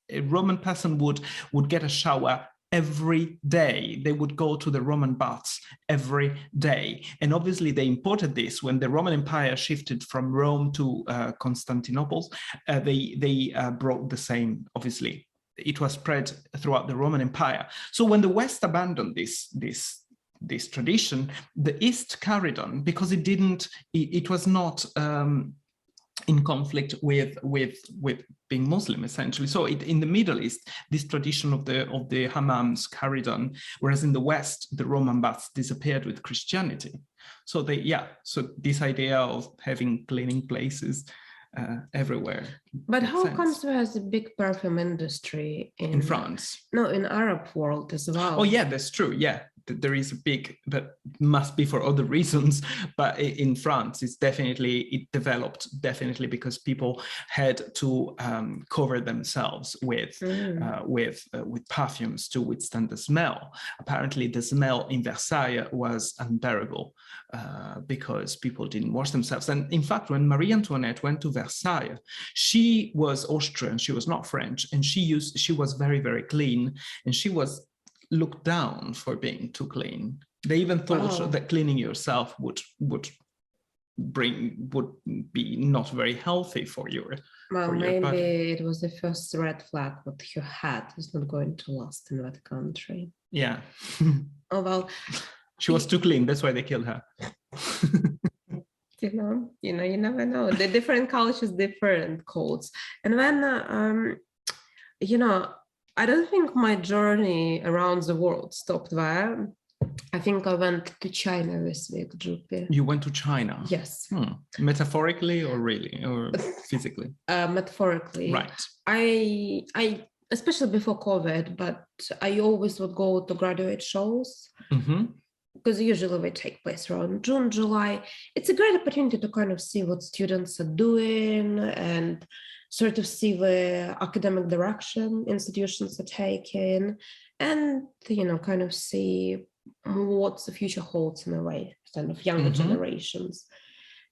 would get a shower every day. They would go to the Roman baths every day. And obviously they imported this when the Roman Empire shifted from Rome to Constantinople. They brought the same, obviously. It was spread throughout the Roman Empire. So when the West abandoned this tradition, the East carried on, because it was not in conflict with being Muslim, essentially. So in the Middle East, this tradition of the hammams carried on, whereas in the West, the Roman baths disappeared with Christianity. So this idea of having cleaning places everywhere. But how comes there is a big perfume industry in France? No, in Arab world as well. Oh yeah, that's true. Yeah, there is a big, but must be for other reasons. But in France, it developed definitely because people had to cover themselves with perfumes to withstand the smell. Apparently, the smell in Versailles was unbearable because people didn't wash themselves. And in fact, when Marie Antoinette went to Versailles, she was Austrian, she was not French, and she was very, very clean, and she was looked down for being too clean. They even thought that cleaning yourself would be not very healthy for you. Well, maybe it was the first red flag. What you had is not going to last in that country. Yeah. Oh well. She was too clean. That's why they killed her. You never know. The different cultures, different codes. And when, I don't think my journey around the world stopped there. I think I went to China this week, Drupi. You went to China? Yes. Metaphorically or really, or physically? Metaphorically. Right. I especially before COVID, but I always would go to graduate shows. Mm-hmm. because usually they take place around June, July. It's a great opportunity to kind of see what students are doing and sort of see the academic direction institutions are taking, and kind of see what the future holds in a way, kind of younger generations.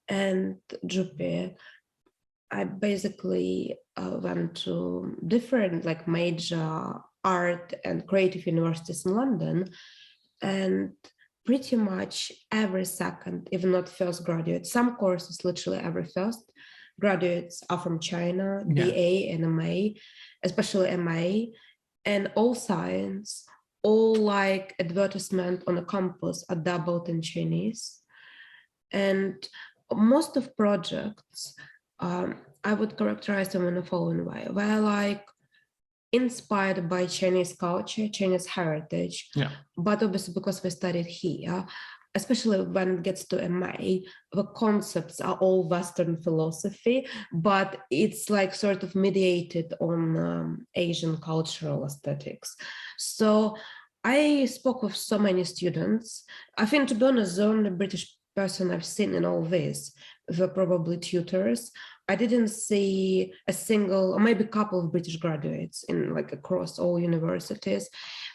And Juppie, I basically went to different like major art and creative universities in London, and pretty much every second, if not first graduate, some courses literally every first graduates are from China, BA and MA, especially MA, and all science, all like advertisement on a campus are doubled in Chinese. And most of projects, I would characterize them in the following way. They're like inspired by Chinese culture, Chinese heritage, but obviously because we studied here, especially when it gets to MA, the concepts are all Western philosophy, but it's like sort of mediated on Asian cultural aesthetics. So I spoke with so many students. I think, to be honest, the only British person I've seen in all this were probably tutors. I didn't see a single, or maybe a couple of British graduates in like across all universities.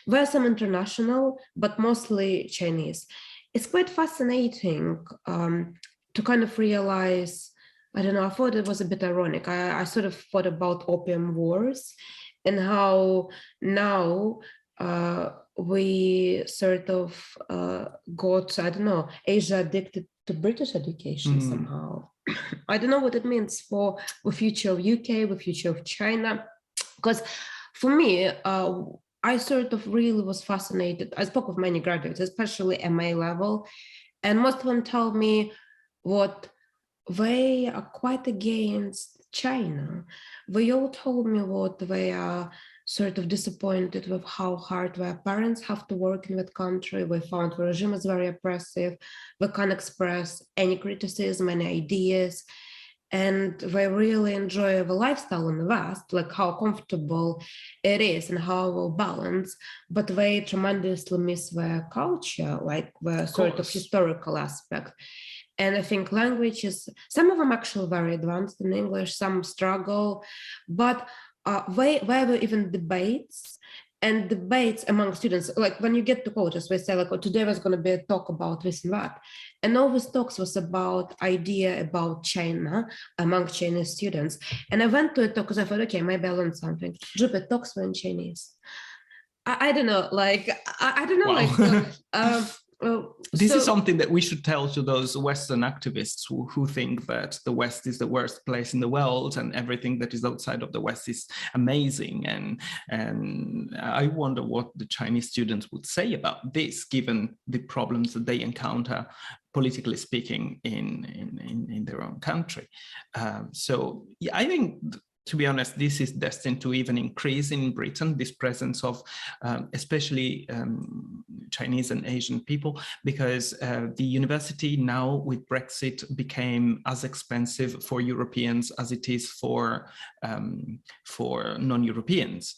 There are some international, but mostly Chinese. It's quite fascinating to kind of realize, I don't know, I thought it was a bit ironic. I sort of thought about opium wars and how now we sort of got, I don't know, Asia addicted to British education somehow. I don't know what it means for the future of UK, the future of China, because for me, I sort of really was fascinated. I spoke with many graduates, especially MA level, and most of them told me what they are quite against China. They all told me what they are sort of disappointed with how hard their parents have to work in that country. They found the regime is very oppressive. They can't express any criticism, any ideas. And they really enjoy the lifestyle in the West, like how comfortable it is and how well balanced, but they tremendously miss their culture, like the sort of historical aspect. And I think language is, some of them actually very advanced in English, some struggle, but there were even debates among students. Like when you get to colleges, they say like, oh, today was going to be a talk about this and that. And all these talks was about idea about China among Chinese students. And I went to a talk because I thought, okay, maybe I learned something. Juppie talks were in Chinese. I don't know, like, I don't know, wow. This is something that we should tell to those Western activists who think that the West is the worst place in the world and everything that is outside of the West is amazing. And I wonder what the Chinese students would say about this, given the problems that they encounter, politically speaking, in their own country. So yeah, I think, to be honest, this is destined to even increase in Britain, this presence of especially Chinese and Asian people, because the university now with Brexit became as expensive for Europeans as it is for non-Europeans.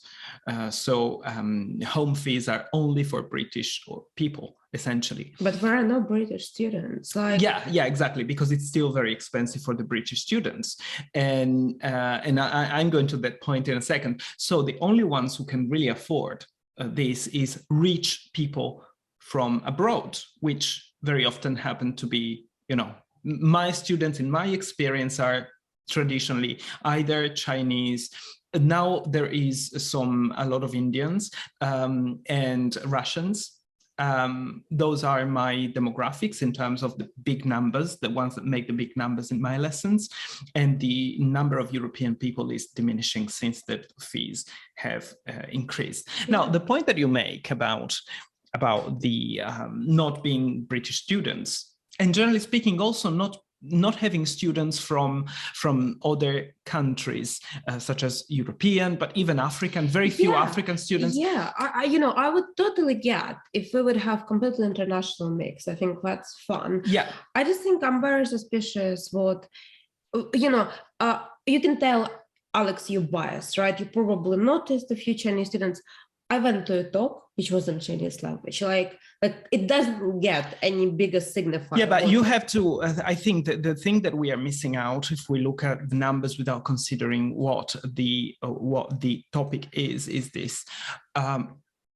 So home fees are only for British people, essentially. But there are no British students. Like, yeah, exactly, because it's still very expensive for the British students, and I'm going to that point in a second. So the only ones who can really afford this is rich people from abroad, which very often happen to be, my students, in my experience, are traditionally either Chinese. Now there is a lot of Indians and Russians. Those are my demographics in terms of the big numbers, the ones that make the big numbers in my lessons. And the number of European people is diminishing since the fees have increased. Now, the point that you make about the not being British students, and generally speaking, also not having students from other countries, such as European, but even African, very few African students. Yeah, I would totally get if we would have completely international mix. I think that's fun. Yeah. I just think I'm very suspicious what, you can tell, Alex, you're biased, right? You probably noticed a few Chinese students. I went to a talk which was in Chinese language. Like it doesn't get any bigger signifier. Yeah, but you have to, I think that the thing that we are missing out, if we look at the numbers without considering what the topic is this.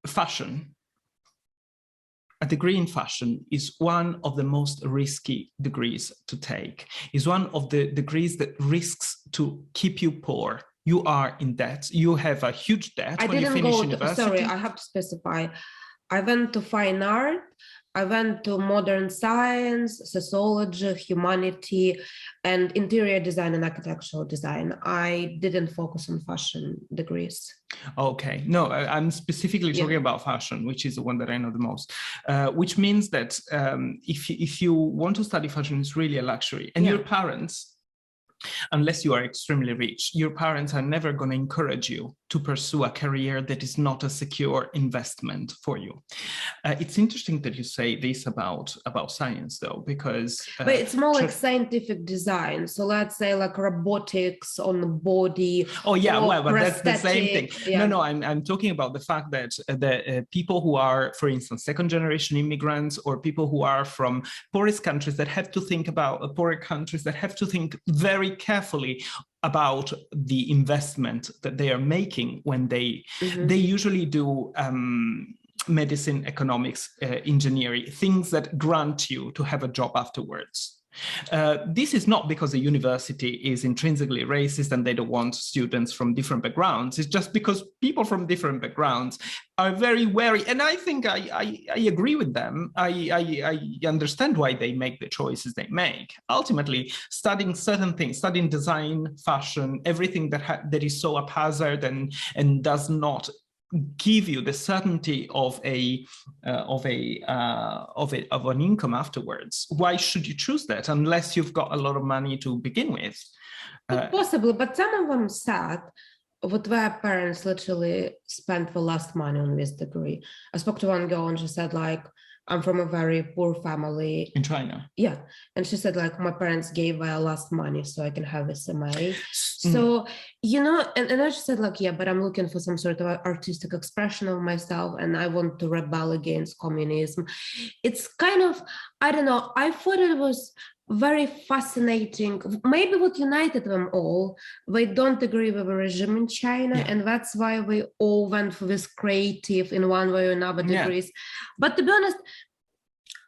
Fashion. A degree in fashion is one of the most risky degrees to take. Is one of the degrees that risks to keep you poor. You are in debt. You have a huge debt when you finish university. Sorry, I have to specify. I went to fine art. I went to modern science, sociology, humanity, and interior design and architectural design. I didn't focus on fashion degrees. Okay, no, I'm specifically talking about fashion, which is the one that I know the most, which means that if you want to study fashion, it's really a luxury. And your parents, unless you are extremely rich, your parents are never going to encourage you to pursue a career that is not a secure investment for you. It's interesting that you say this about science, though, because but it's more like scientific design. So let's say like robotics on the body. Oh yeah, well, but that's the same thing. Yeah. No, I'm talking about the fact that the people who are, for instance, second generation immigrants, or people who are from poorest countries that have to think about poorer countries that have to think very carefully about the investment that they are making when they usually do medicine, economics, engineering, things that grant you to have a job afterwards. This is not because the university is intrinsically racist and they don't want students from different backgrounds. It's just because people from different backgrounds are very wary. And I think I agree with them. I understand why they make the choices they make. Ultimately, studying certain things, studying design, fashion, everything that is so haphazard and does not give you the certainty of an income afterwards. Why should you choose that unless you've got a lot of money to begin with? Possibly, but some of them said what their parents literally spent the last money on this degree. I spoke to one girl and she said, like, I'm from a very poor family. In China? Yeah. And she said, like, my parents gave their last money so I can have this MA. So, you know, and I just said, like, yeah, but I'm looking for some sort of artistic expression of myself and I want to rebel against communism. It's kind of, I don't know, I thought it was very fascinating. Maybe what united them all, they don't agree with the regime in China, and that's why we all went for this creative in one way or another degrees. But to be honest,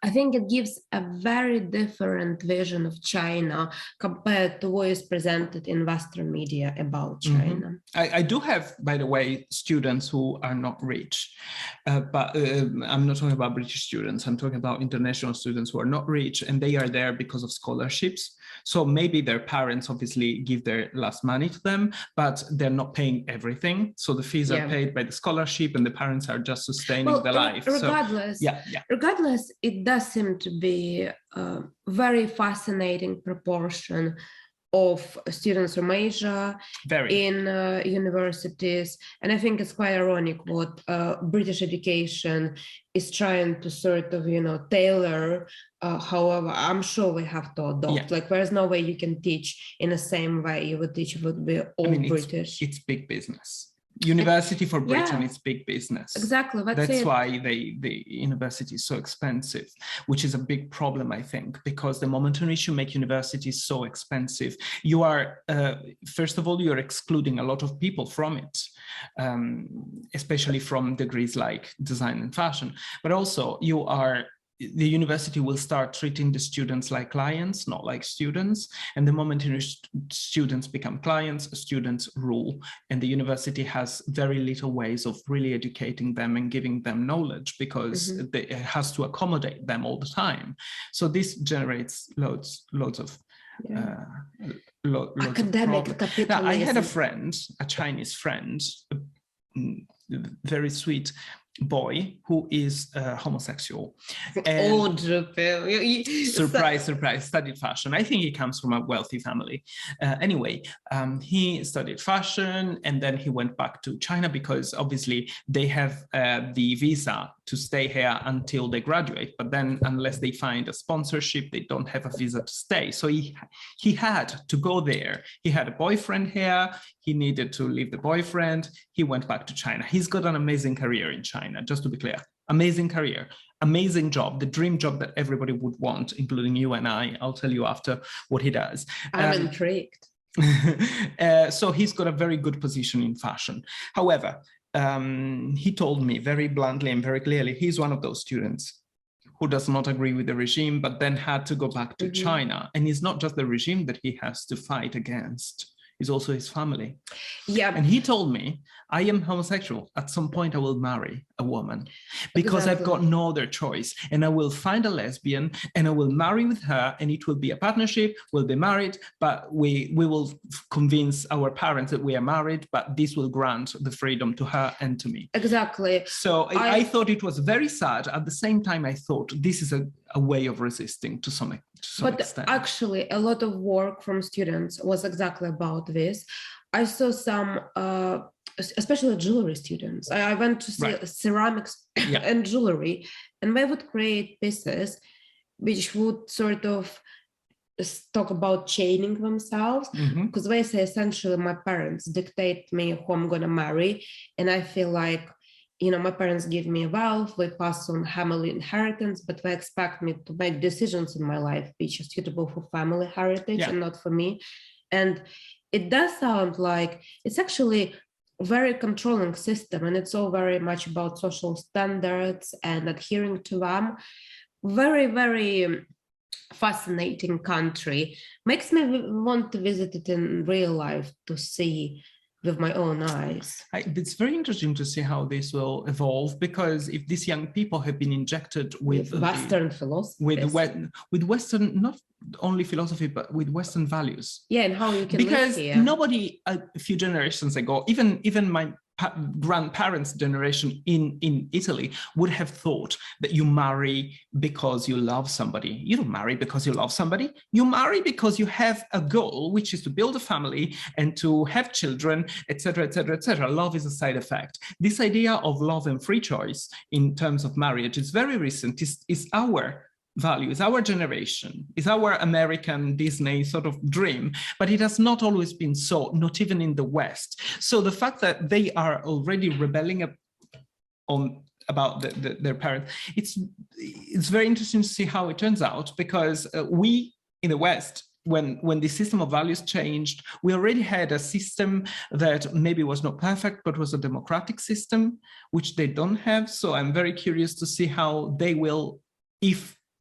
I think it gives a very different vision of China compared to what is presented in Western media about China. I do have, by the way, students who are not rich, but I'm not talking about British students. I'm talking about international students who are not rich, and they are there because of scholarships. So maybe their parents obviously give their last money to them, but they're not paying everything. So the fees are paid by the scholarship, and the parents are just sustaining the life. Regardless, regardless, it does seem to be a very fascinating proportion of students from Asia in universities. And I think it's quite ironic what British education is trying to sort of, you know, tailor. However, I'm sure we have to adopt. Like, there's no way you can teach in the same way you would teach if it would be all British. It's big business. University for Britain is big business. Exactly. That's why the university is so expensive, which is a big problem, I think, because the moment in which you make universities so expensive, you are, first of all, you're excluding a lot of people from it, especially from degrees like design and fashion, but also the university will start treating the students like clients, not like students. And the moment in which students become clients, students rule. And the university has very little ways of really educating them and giving them knowledge because it has to accommodate them all the time. So this generates loads of academic capitalism. Now, I had a friend, a Chinese friend, a very sweet boy who is homosexual. Surprise, studied fashion. I think he comes from a wealthy family. Anyway, he studied fashion and then he went back to China because obviously they have the visa to stay here until they graduate. But then unless they find a sponsorship, they don't have a visa to stay. So he had to go there. He had a boyfriend here. He needed to leave the boyfriend. He went back to China. He's got an amazing career in China, just to be clear. Amazing career, amazing job, the dream job that everybody would want, including you and I. I'll tell you after what he does. I'm intrigued. So he's got a very good position in fashion. However, he told me very bluntly and very clearly, he's one of those students who does not agree with the regime, but then had to go back to China. And it's not just the regime that he has to fight against. Is also his family. Yeah. And he told me, I am homosexual. At some point, I will marry a woman because I've got no other choice. And I will find a lesbian and I will marry with her, and it will be a partnership. We'll be married, but we will convince our parents that we are married, but this will grant the freedom to her and to me. Exactly. So I thought it was very sad. At the same time, I thought this is a way of resisting to some extent. Actually, a lot of work from students was exactly about this. I saw some, especially jewelry students. I went to see ceramics and jewelry, and they would create pieces which would sort of talk about chaining themselves, because they say essentially my parents dictate me who I'm going to marry, and I feel like, you know, my parents give me wealth, they pass on family inheritance, but they expect me to make decisions in my life which are suitable for family heritage and not for me. And it does sound like it's actually a very controlling system, and it's all very much about social standards and adhering to them. Very, very fascinating country. Makes me want to visit it in real life to see with my own eyes. It's very interesting to see how this will evolve, because if these young people have been injected with Western philosophy, with Western, not only philosophy, but with Western values. Yeah, and how you can because live here. Nobody a few generations ago, even my grandparents' generation in Italy would have thought that you marry because you love somebody. You don't marry because you love somebody. You marry because you have a goal, which is to build a family and to have children, etc., etc., etc. Love is a side effect. This idea of love and free choice in terms of marriage is very recent. Is our value, is our generation, is our American Disney sort of dream, but it has not always been so, not even in the West. So the fact that they are already rebelling about their parents, it's very interesting to see how it turns out, because we in the West, when the system of values changed, we already had a system that maybe was not perfect, but was a democratic system, which they don't have. So I'm very curious to see how they will,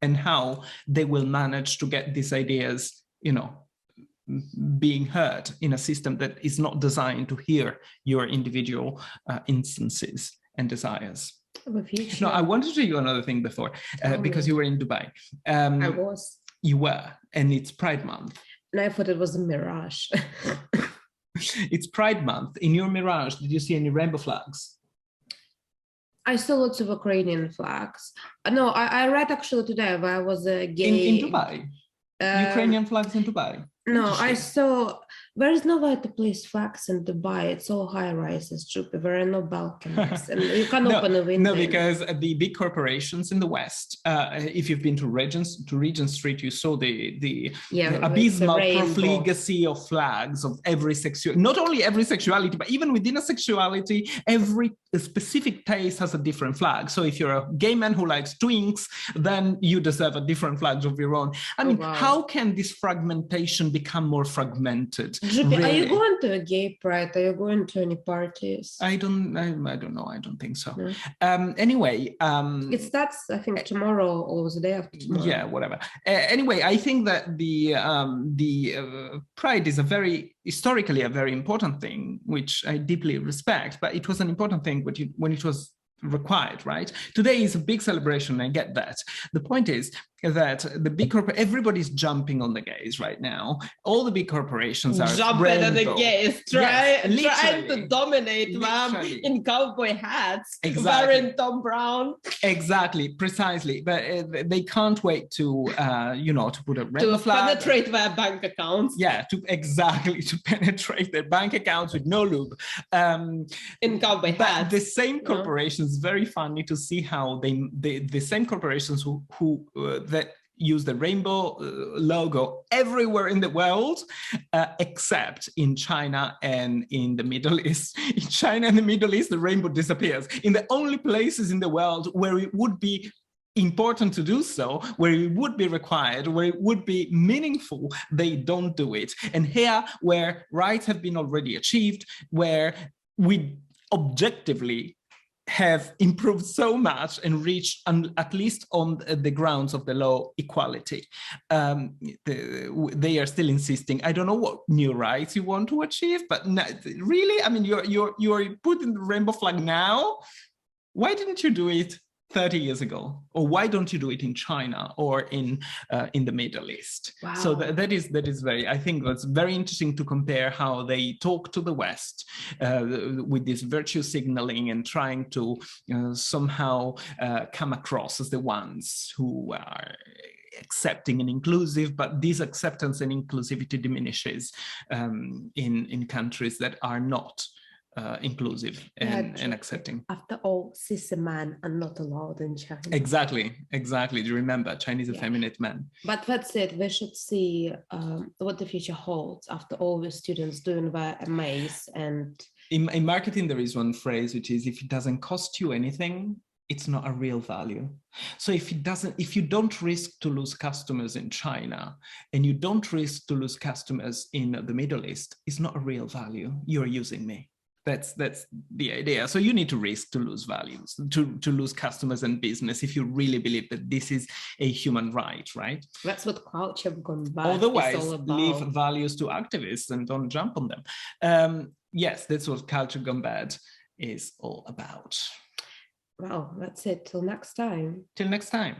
and how they will manage to get these ideas, you know, being heard in a system that is not designed to hear your individual instances and desires. No, I wanted to tell you another thing before, because you were in Dubai. I was. You were, and it's Pride Month. And I thought it was a mirage. It's Pride Month. In your mirage, did you see any rainbow flags? I saw lots of Ukrainian flags. No, I read actually today where I was a gay... In Dubai? Ukrainian flags in Dubai? No, I saw... There is nowhere to place flags in Dubai. It's all high-rises, Juppie. There are no balconies. And you can't open a window. No, because the big corporations in the West, if you've been to Regent Street, you saw the abysmal profligacy of flags of every sexuality. Not only every sexuality, but even within a sexuality, every specific taste has a different flag. So if you're a gay man who likes twinks, then you deserve a different flag of your own. I mean, how can this fragmentation become more fragmented? Juppie, really? Are you going to a gay pride? Are you going to any parties? I don't know. I don't think so. No. Anyway, it starts, I think, tomorrow or the day after tomorrow. Yeah, whatever. Anyway, I think that the pride is historically a very important thing, which I deeply respect. But it was an important thing when it was required, right? Today is a big celebration. I get that. The point is, that the big everybody's jumping on the gays right now. All the big corporations are jumping on the rainbow. gays, trying to dominate them in cowboy hats, wearing Tom Brown. Exactly, precisely. But they can't wait to to put a rainbow flag. Penetrate their bank accounts. Yeah, to penetrate their bank accounts with no lube. In cowboy hats. But the same corporations, very funny to see how the same corporations who that use the rainbow logo everywhere in the world, except in China and in the Middle East. In China and the Middle East, the rainbow disappears. In the only places in the world where it would be important to do so, where it would be required, where it would be meaningful, they don't do it. And here, where rights have been already achieved, where we objectively have improved so much and reached, at least on the grounds of the law, equality. They are still insisting. I don't know what new rights you want to achieve, but really, I mean, you're putting the rainbow flag now. Why didn't you do it 30 years ago? Or why don't you do it in China or in the Middle East? Wow. So that is very, I think that's very interesting to compare how they talk to the West with this virtue signaling and trying to somehow come across as the ones who are accepting and inclusive, but this acceptance and inclusivity diminishes in countries that are not inclusive and accepting. After all, cis men are not allowed in China. Exactly. Do you remember? Chinese effeminate men. But that's it. We should see what the future holds after all the students doing their MAs. And in marketing, there is one phrase which is, if it doesn't cost you anything, it's not a real value. So if you don't risk to lose customers in China and you don't risk to lose customers in the Middle East, it's not a real value. You're using me. That's the idea. So you need to risk to lose values, to lose customers and business if you really believe that this is a human right? That's what kulturegonebad Otherwise, is all about. leave values to activists and don't jump on them. Yes, that's what kulturegonebad is all about. Well, that's it. Till next time. Till next time.